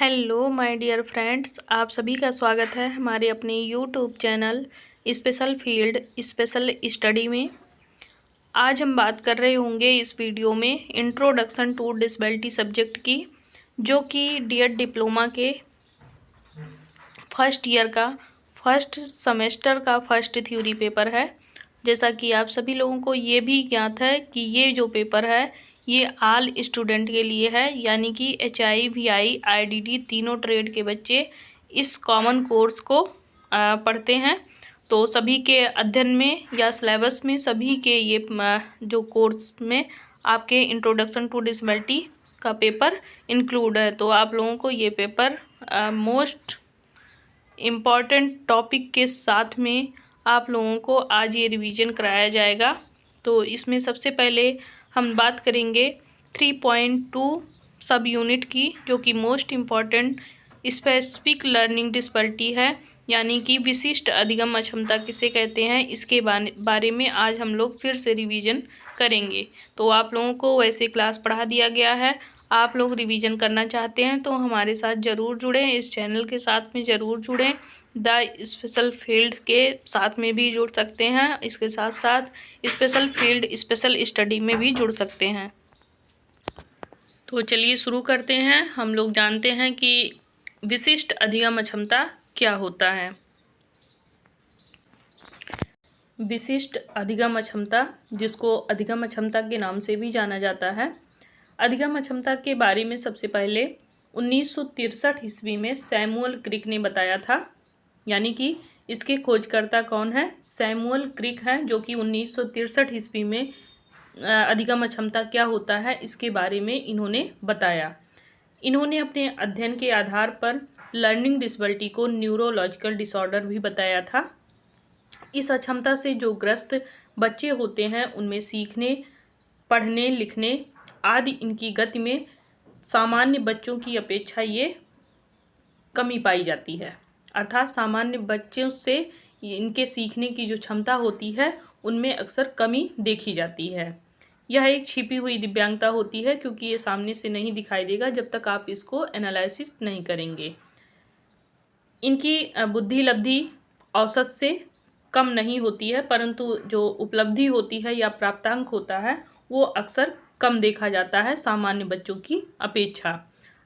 Hello my dear friends, आप सभी का स्वागत है हमारे अपने YouTube channel special field special study में। आज हम बात कर रहे होंगे इस वीडियो में इंट्रोडक्शन टू डिसेबिलिटी सब्जेक्ट की, जो कि डीएड डिप्लोमा के फर्स्ट ईयर का फर्स्ट सेमेस्टर का फर्स्ट थ्योरी पेपर है। जैसा कि आप सभी लोगों को ये भी ज्ञात है कि ये जो पेपर है ये आल स्टूडेंट के लिए है, यानी कि HI VI IDD तीनों ट्रेड के बच्चे इस कॉमन कोर्स को पढ़ते हैं। तो सभी के अध्ययन में या सिलेबस में सभी के ये जो कोर्स में आपके इंट्रोडक्शन टू डिसेबिलिटी का पेपर इंक्लूड है। तो आप लोगों को ये पेपर मोस्ट इम्पॉर्टेंट टॉपिक के साथ में आप लोगों को आज ये रिवीजन कराया जाएगा। तो इसमें सबसे पहले हम बात करेंगे 3.2 सब यूनिट की, जो कि most important specific learning disability है, यानी कि विशिष्ट अधिगम अक्षमता किसे कहते हैं, इसके बारे में आज हम लोग फिर से रिवीजन करेंगे। तो आप लोगों को वैसे क्लास पढ़ा दिया गया है, आप लोग रिवीजन करना चाहते हैं तो हमारे साथ ज़रूर जुड़ें, इस चैनल के साथ में ज़रूर जुड़ें। द स्पेशल फील्ड के साथ में भी जुड़ सकते हैं, इसके साथ साथ स्पेशल फील्ड स्पेशल स्टडी में भी जुड़ सकते हैं। तो चलिए शुरू करते हैं। हम लोग जानते हैं कि विशिष्ट अधिगम अक्षमता क्या होता है। विशिष्ट अधिगम अक्षमता, जिसको अधिगम अक्षमता के नाम से भी जाना जाता है, अधिगम अक्षमता के बारे में सबसे पहले 1963 ईस्वी में सैमुअल क्रिक ने बताया था, यानी कि इसके खोजकर्ता कौन है, सैमुअल क्रिक हैं, जो कि 1963 ईस्वी में अधिगम अक्षमता क्या होता है इसके बारे में इन्होंने बताया। इन्होंने अपने अध्ययन के आधार पर लर्निंग डिसेबिलिटी को न्यूरोलॉजिकल डिसऑर्डर भी बताया था। इस अक्षमता से जो ग्रस्त बच्चे होते हैं उनमें सीखने, पढ़ने, लिखने आदि इनकी गति में सामान्य बच्चों की अपेक्षा ये कमी पाई जाती है। अर्थात सामान्य बच्चों से इनके सीखने की जो क्षमता होती है उनमें अक्सर कमी देखी जाती है। यह एक छिपी हुई दिव्यांगता होती है, क्योंकि ये सामने से नहीं दिखाई देगा जब तक आप इसको एनालिसिस नहीं करेंगे। इनकी बुद्धि लब्धि औसत से कम नहीं होती है, परंतु जो उपलब्धि होती है या प्राप्तांक होता है वो अक्सर कम देखा जाता है सामान्य बच्चों की अपेक्षा।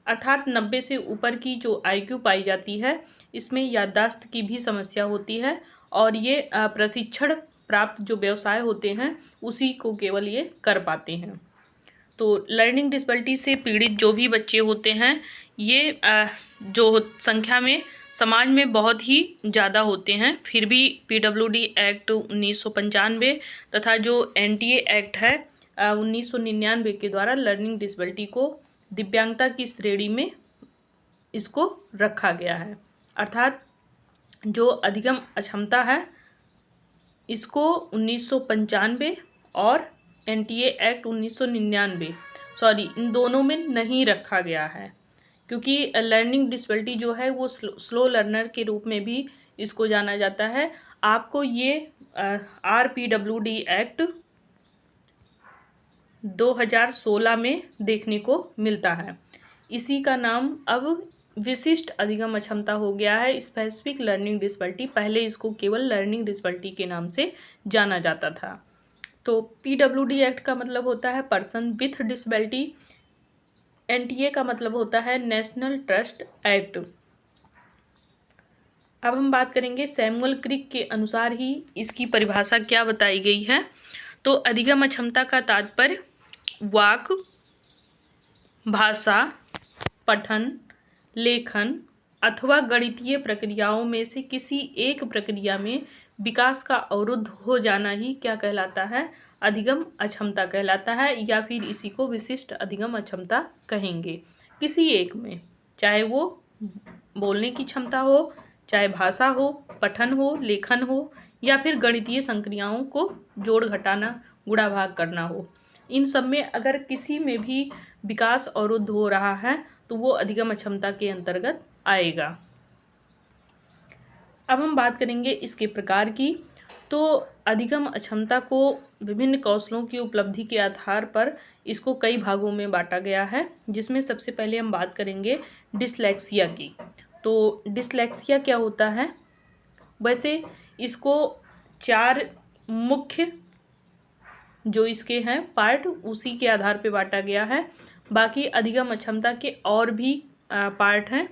अर्थात 90 से ऊपर की जो IQ पाई जाती है इसमें याददाश्त की भी समस्या होती है, और ये प्रशिक्षण प्राप्त जो व्यवसाय होते हैं उसी को केवल ये कर पाते हैं। तो लर्निंग डिसेबिलिटी से पीड़ित जो भी बच्चे होते हैं ये जो संख्या में समाज में बहुत ही ज़्यादा होते हैं, फिर भी PWD एक्ट 1995 तथा जो NTA एक्ट है 1999 के द्वारा लर्निंग डिसेबिलिटी को दिव्यांगता की श्रेणी में इसको रखा गया है। अर्थात जो अधिगम अक्षमता है इसको 1995 और NTA एक्ट 1999 इन दोनों में नहीं रखा गया है, क्योंकि लर्निंग डिसेबिलिटी जो है वो स्लो लर्नर के रूप में भी इसको जाना जाता है। आपको ये RPWD एक्ट 2016 में देखने को मिलता है। इसी का नाम अब विशिष्ट अधिगम अक्षमता हो गया है, स्पेसिफिक लर्निंग डिसेबिलिटी। पहले इसको केवल लर्निंग डिसेबिलिटी के नाम से जाना जाता था। तो PWD एक्ट का मतलब होता है पर्सन विथ डिसेबिलिटी, NTA का मतलब होता है नेशनल ट्रस्ट एक्ट। अब हम बात करेंगे सैमुअल क्रिक के अनुसार ही इसकी परिभाषा क्या बताई गई है। तो अधिगम अक्षमता का तात्पर्य वाक, भाषा, पठन, लेखन अथवा गणितीय प्रक्रियाओं में से किसी एक प्रक्रिया में विकास का अवरुद्ध हो जाना ही क्या कहलाता है, अधिगम अक्षमता कहलाता है, या फिर इसी को विशिष्ट अधिगम अक्षमता कहेंगे। किसी एक में, चाहे वो बोलने की क्षमता हो, चाहे भाषा हो, पठन हो, लेखन हो, या फिर गणितीय संक्रियाओं को जोड़ घटाना, गुणा भाग करना हो, इन सब में अगर किसी में भी विकास अवरुद्ध हो रहा है तो वो अधिगम अक्षमता के अंतर्गत आएगा। अब हम बात करेंगे इसके प्रकार की। तो अधिगम अक्षमता को विभिन्न कौशलों की उपलब्धि के आधार पर इसको कई भागों में बांटा गया है, जिसमें सबसे पहले हम बात करेंगे डिसलेक्सिया की। तो डिसलेक्सिया क्या होता है? वैसे इसको 4 मुख्य जो इसके हैं पार्ट, उसी के आधार पे बांटा गया है। बाकी अधिगम अक्षमता के और भी पार्ट हैं,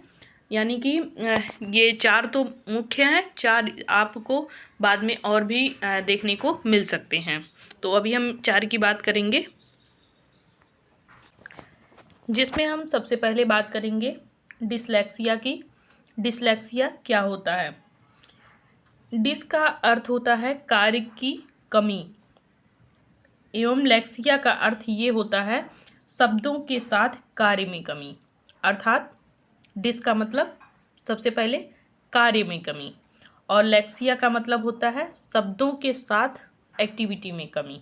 यानी कि ये 4 तो मुख्य हैं, 4 आपको बाद में और भी देखने को मिल सकते हैं। तो अभी हम 4 की बात करेंगे, जिसमें हम सबसे पहले बात करेंगे डिसलेक्सिया की। डिसलेक्सिया क्या होता है? डिस का अर्थ होता है कार्य की कमी, एवं लेक्सिया का अर्थ ये होता है शब्दों के साथ कार्य में कमी। अर्थात डिस का मतलब सबसे पहले कार्य में कमी, और लेक्सिया का मतलब होता है शब्दों के साथ एक्टिविटी में कमी।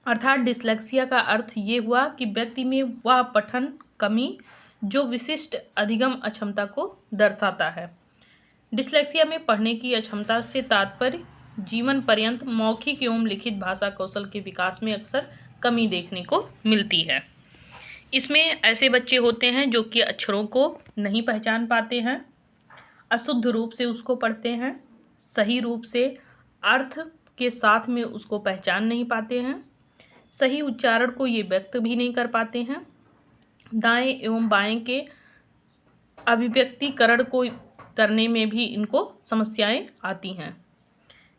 अर्थात डिसलेक्सिया का अर्थ ये हुआ कि व्यक्ति में वह पठन कमी जो विशिष्ट अधिगम अक्षमता को दर्शाता है। डिसलेक्सिया में पढ़ने की अक्षमता से तात्पर्य जीवन पर्यंत मौखिक एवं लिखित भाषा कौशल के विकास में अक्सर कमी देखने को मिलती है। इसमें ऐसे बच्चे होते हैं जो कि अक्षरों को नहीं पहचान पाते हैं, अशुद्ध रूप से उसको पढ़ते हैं, सही रूप से अर्थ के साथ में उसको पहचान नहीं पाते हैं, सही उच्चारण को ये व्यक्त भी नहीं कर पाते हैं, दाएं एवं बाएं के अभिव्यक्तिकरण को करने में भी इनको समस्याएं आती हैं।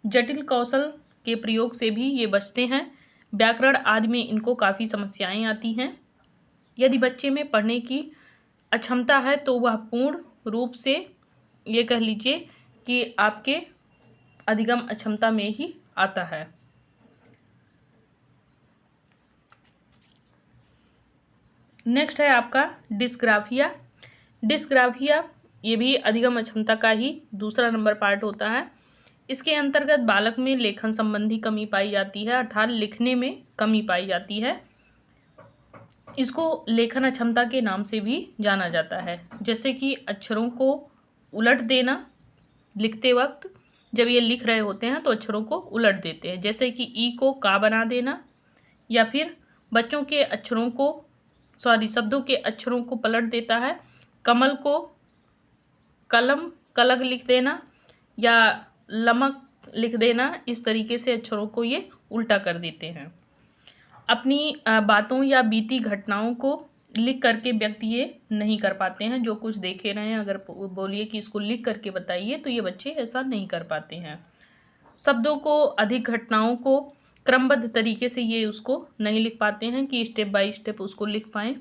जटिल कौशल के प्रयोग से भी ये बचते हैं। व्याकरण आदि में इनको काफ़ी समस्याएं आती हैं। यदि बच्चे में पढ़ने की अक्षमता है तो वह पूर्ण रूप से ये कह लीजिए कि आपके अधिगम अक्षमता में ही आता है। नेक्स्ट है आपका डिस्ग्राफिया। डिस्ग्राफिया ये भी अधिगम अक्षमता का ही दूसरा नंबर पार्ट होता है। इसके अंतर्गत बालक में लेखन संबंधी कमी पाई जाती है, अर्थात लिखने में कमी पाई जाती है। इसको लेखन अक्षमता के नाम से भी जाना जाता है, जैसे कि अक्षरों को उलट देना। लिखते वक्त जब ये लिख रहे होते हैं तो अक्षरों को उलट देते हैं, जैसे कि ई को का बना देना, या फिर बच्चों के अक्षरों को शब्दों के अक्षरों को पलट देता है। कमल को कलम कलग लिख देना या लमक लिख देना, इस तरीके से अक्षरों को ये उल्टा कर देते हैं। अपनी बातों या बीती घटनाओं को लिख करके व्यक्ति ये नहीं कर पाते हैं। जो कुछ देखे रहे हैं अगर बोलिए कि इसको लिख करके बताइए तो ये बच्चे ऐसा नहीं कर पाते हैं। शब्दों को, अधिक घटनाओं को क्रमबद्ध तरीके से ये उसको नहीं लिख पाते हैं कि स्टेप बाय स्टेप उसको लिख पाएँ।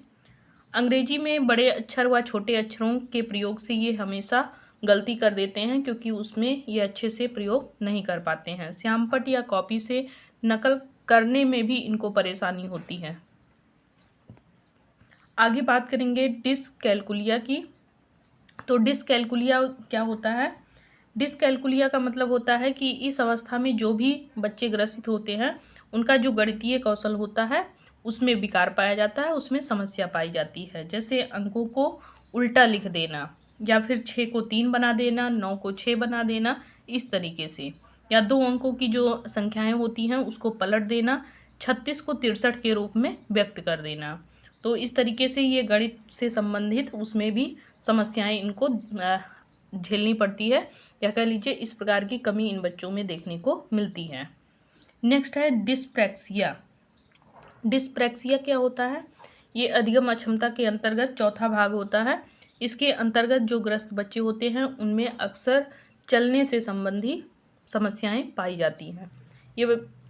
अंग्रेजी में बड़े अक्षर व छोटे अक्षरों के प्रयोग से ये हमेशा गलती कर देते हैं, क्योंकि उसमें ये अच्छे से प्रयोग नहीं कर पाते हैं। श्यामपट्ट या कॉपी से नकल करने में भी इनको परेशानी होती है। आगे बात करेंगे डिसकैलकुलिया की। तो डिसकैलकुलिया क्या होता है? डिसकैलकुलिया का मतलब होता है कि इस अवस्था में जो भी बच्चे ग्रसित होते हैं उनका जो गणितीय कौशल होता है उसमें विकार पाया जाता है, उसमें समस्या पाई जाती है। जैसे अंकों को उल्टा लिख देना, या फिर 6 को 3 बना देना, 9 को 6 बना देना, इस तरीके से, या 2 अंकों की जो संख्याएं होती हैं उसको पलट देना, 36 को 63 के रूप में व्यक्त कर देना। तो इस तरीके से ये गणित से संबंधित उसमें भी समस्याएं इनको झेलनी पड़ती है, या कह लीजिए इस प्रकार की कमी इन बच्चों में देखने को मिलती है। नेक्स्ट है डिस्प्रैक्सिया। डिस्प्रैक्सिया क्या होता है? ये अधिगम अक्षमता के अंतर्गत चौथा भाग होता है। इसके अंतर्गत जो ग्रस्त बच्चे होते हैं उनमें अक्सर चलने से संबंधी समस्याएं पाई जाती हैं। ये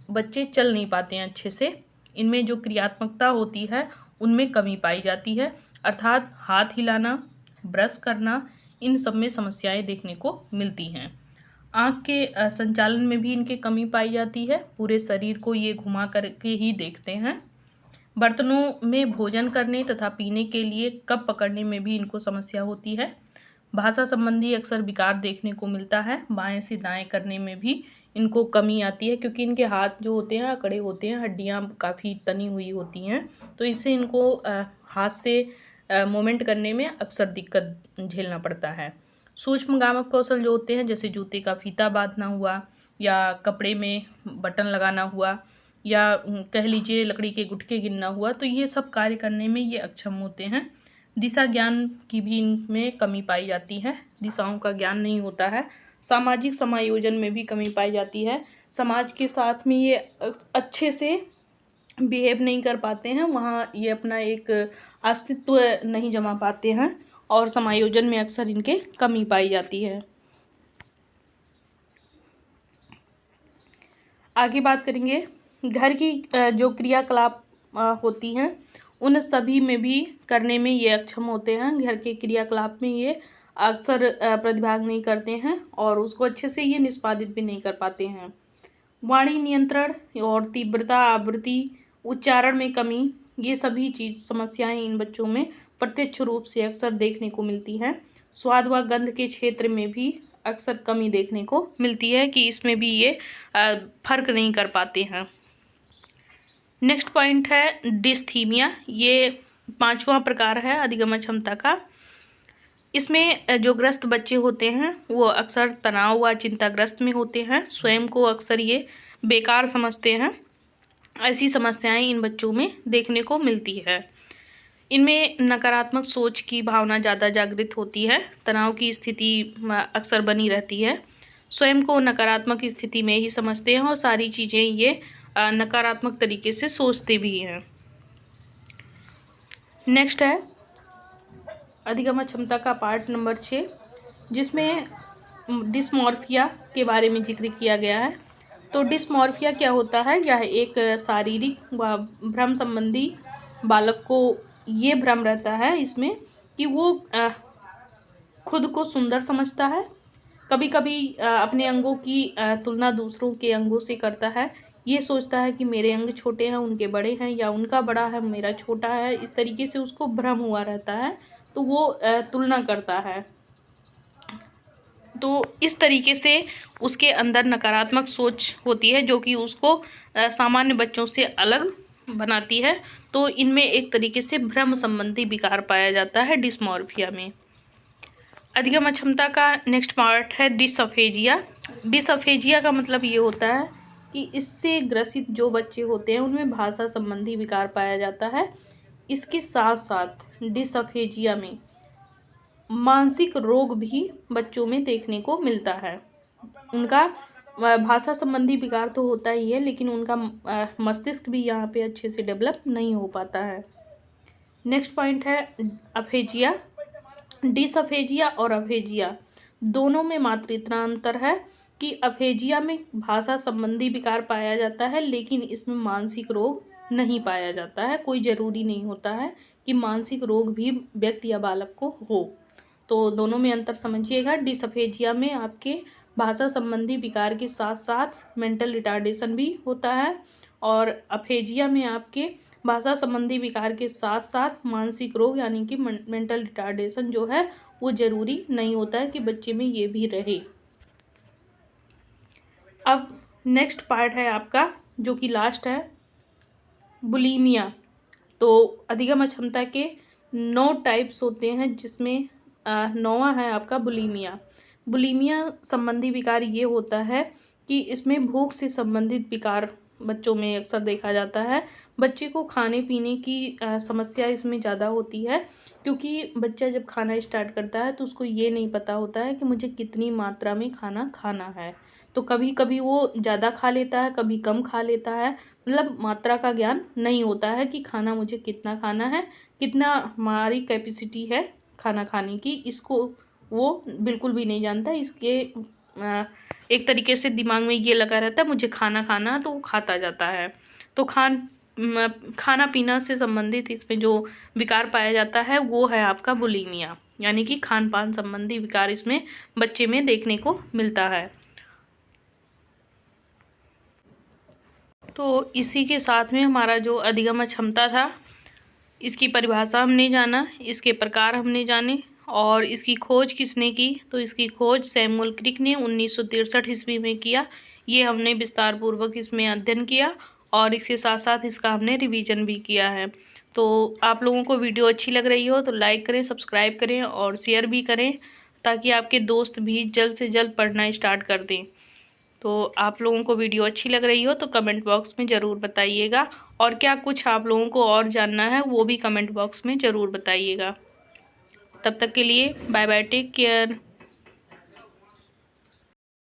बच्चे चल नहीं पाते हैं अच्छे से। इनमें जो क्रियात्मकता होती है उनमें कमी पाई जाती है, अर्थात हाथ हिलाना, ब्रश करना, इन सब में समस्याएं देखने को मिलती हैं। आँख के संचालन में भी इनके कमी पाई जाती है। पूरे शरीर को ये घुमा करके ही देखते हैं। बर्तनों में भोजन करने तथा पीने के लिए कप पकड़ने में भी इनको समस्या होती है। भाषा संबंधी अक्सर विकार देखने को मिलता है। बाएं से दाएं करने में भी इनको कमी आती है, क्योंकि इनके हाथ जो होते हैं अकड़े होते हैं, हड्डियां काफ़ी तनी हुई होती हैं, तो इससे इनको हाथ से मूवमेंट करने में अक्सर दिक्कत झेलना पड़ता है। सूक्ष्म गामक कौशल जो होते हैं, जैसे जूते का फीता बांधना हुआ, या कपड़े में बटन लगाना हुआ, या कह लीजिए लकड़ी के गुटके गिनना हुआ, तो ये सब कार्य करने में ये अक्षम होते हैं। दिशा ज्ञान की भी इनमें कमी पाई जाती है, दिशाओं का ज्ञान नहीं होता है। सामाजिक समायोजन में भी कमी पाई जाती है, समाज के साथ में ये अच्छे से बिहेव नहीं कर पाते हैं, वहाँ ये अपना एक अस्तित्व नहीं जमा पाते हैं, और समायोजन में अक्सर इनके कमी पाई जाती है। आगे बात करेंगे, घर की जो क्रियाकलाप होती हैं उन सभी में भी करने में ये अक्षम होते हैं। घर के क्रियाकलाप में ये अक्सर प्रतिभाग नहीं करते हैं और उसको अच्छे से ये निष्पादित भी नहीं कर पाते हैं। वाणी नियंत्रण और तीव्रता, आवृत्ति, उच्चारण में कमी, ये सभी समस्याएं इन बच्चों में प्रत्यक्ष रूप से अक्सर देखने को मिलती हैं। स्वाद व गंध के क्षेत्र में भी अक्सर कमी देखने को मिलती है कि इसमें भी ये फर्क नहीं कर पाते हैं। नेक्स्ट पॉइंट है डिस्थीमिया, ये 5वां प्रकार है अधिगम क्षमता का। इसमें जो ग्रस्त बच्चे होते हैं वो अक्सर तनाव व चिंताग्रस्त में होते हैं, स्वयं को अक्सर ये बेकार समझते हैं। ऐसी समस्याएं इन बच्चों में देखने को मिलती है। इनमें नकारात्मक सोच की भावना ज़्यादा जागृत होती है, तनाव की स्थिति अक्सर बनी रहती है, स्वयं को नकारात्मक स्थिति में ही समझते हैं और सारी चीज़ें ये नकारात्मक तरीके से सोचते भी हैं। नेक्स्ट है अधिगम क्षमता का पार्ट नंबर 6, जिसमें डिस्मॉर्फिया के बारे में जिक्र किया गया है। तो डिस्मॉर्फिया क्या होता है? यह एक शारीरिक व भ्रम संबंधी बालक को ये भ्रम रहता है इसमें कि वो खुद को सुंदर समझता है, कभी कभी अपने अंगों की तुलना दूसरों के अंगों से करता है, ये सोचता है कि मेरे अंग छोटे हैं उनके बड़े हैं, या उनका बड़ा है मेरा छोटा है, इस तरीके से उसको भ्रम हुआ रहता है, तो वो तुलना करता है। तो इस तरीके से उसके अंदर नकारात्मक सोच होती है जो कि उसको सामान्य बच्चों से अलग बनाती है। तो इनमें एक तरीके से भ्रम संबंधी विकार पाया जाता है डिस्मॉर्फिया में। अधिगम क्षमता का नेक्स्ट पार्ट है डिसअफेजिया। डिसअफेजिया का मतलब ये होता है कि इससे ग्रसित जो बच्चे होते हैं उनमें भाषा संबंधी विकार पाया जाता है। इसके साथ साथ डिसअफेजिया में मानसिक रोग भी बच्चों में देखने को मिलता है। उनका भाषा संबंधी विकार तो होता ही है, लेकिन उनका मस्तिष्क भी यहाँ पे अच्छे से डेवलप नहीं हो पाता है। नेक्स्ट पॉइंट है अफेजिया। डिसअफेजिया और अफेजिया दोनों में मात्र इतना अंतर है कि अफेजिया में भाषा संबंधी विकार पाया जाता है, लेकिन इसमें मानसिक रोग नहीं पाया जाता है। कोई ज़रूरी नहीं होता है कि मानसिक रोग भी व्यक्ति या बालक को हो। तो दोनों में अंतर समझिएगा। डिसअफेजिया में आपके भाषा संबंधी विकार के साथ साथ मेंटल रिटार्डेशन भी होता है, और अफेजिया में आपके भाषा संबंधी विकार के साथ साथ मानसिक रोग यानी कि मेंटल रिटार्डेशन जो है वो ज़रूरी नहीं होता है कि बच्चे में ये भी रहे। अब नेक्स्ट पार्ट है आपका जो कि लास्ट है बुलीमिया। तो अधिगम क्षमता के 9 टाइप्स होते हैं, जिसमें 9वां है आपका बुलीमिया। बुलीमिया संबंधी विकार ये होता है कि इसमें भूख से संबंधित विकार बच्चों में अक्सर देखा जाता है। बच्चे को खाने पीने की समस्या इसमें ज़्यादा होती है, क्योंकि बच्चा जब खाना स्टार्ट करता है तो उसको ये नहीं पता होता है कि मुझे कितनी मात्रा में खाना खाना है। तो कभी कभी वो ज़्यादा खा लेता है, कभी कम खा लेता है, मतलब मात्रा का ज्ञान नहीं होता है कि खाना मुझे कितना खाना है, कितना हमारी कैपेसिटी है खाना खाने की, इसको वो बिल्कुल भी नहीं जानता। इसके एक तरीके से दिमाग में ये लगा रहता है मुझे खाना खाना, तो वो खाता जाता है। तो खाना पीना से संबंधित इसमें जो विकार पाया जाता है वो है आपका बुलीमिया, यानी कि खान पान संबंधी विकार इसमें बच्चे में देखने को मिलता है। तो इसी के साथ में हमारा जो अधिगम क्षमता था इसकी परिभाषा हमने जाना, इसके प्रकार हमने जाने, और इसकी खोज किसने की? तो इसकी खोज सैमुअल क्रिक ने 1963 ईस्वी में किया। ये हमने विस्तार पूर्वक इसमें अध्ययन किया और इसके साथ साथ इसका हमने रिवीजन भी किया है। तो आप लोगों को वीडियो अच्छी लग रही हो तो लाइक करें, सब्सक्राइब करें और शेयर भी करें, ताकि आपके दोस्त भी जल्द से जल्द पढ़ना स्टार्ट कर दें। तो आप लोगों को वीडियो अच्छी लग रही हो तो कमेंट बॉक्स में ज़रूर बताइएगा, और क्या कुछ आप लोगों को और जानना है वो भी कमेंट बॉक्स में ज़रूर बताइएगा। तब तक के लिए बाय बाय, टेक केयर।